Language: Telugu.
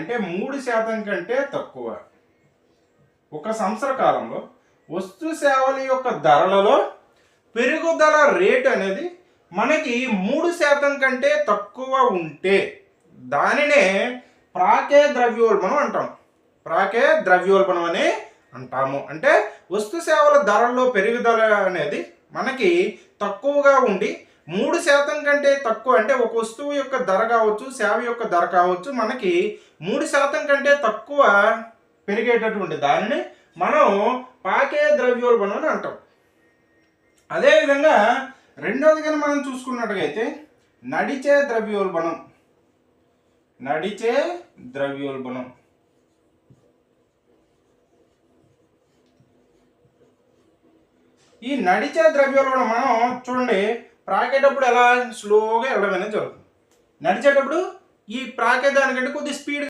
అంటే 3% కంటే తక్కువ. ఒక సంవత్సర కాలంలో వస్తు సేవల యొక్క ధరలలో పెరుగుదల రేటు అనేది మనకి 3% కంటే తక్కువ ఉంటే దానినే ప్రాకే ద్రవ్యోల్బణం అంటాం. ప్రాకే ద్రవ్యోల్బణం అని అంటాము. అంటే వస్తు సేవల ధరల్లో పెరుగుదల అనేది మనకి తక్కువగా ఉండి 3% కంటే తక్కువ, అంటే ఒక వస్తువు యొక్క ధర కావచ్చు, సేవ యొక్క ధర కావచ్చు, మనకి 3% కంటే తక్కువ పెరిగేటటువంటి దానిని మనం పాకే ద్రవ్యోల్బణం అని అంటాం. అదేవిధంగా రెండవది కానీ మనం చూసుకున్నట్టుగైతే నడిచే ద్రవ్యోల్బణం. నడిచే ద్రవ్యోల్బణం ఈ నడిచే ద్రవ్యోల్బణం మనం చూడండి, ప్రాకేటప్పుడు ఎలా స్లోగా వెళ్ళడం అనేది జరుగుతుంది. నడిచేటప్పుడు ఈ ప్రాకే దానికంటే కొద్ది స్పీడ్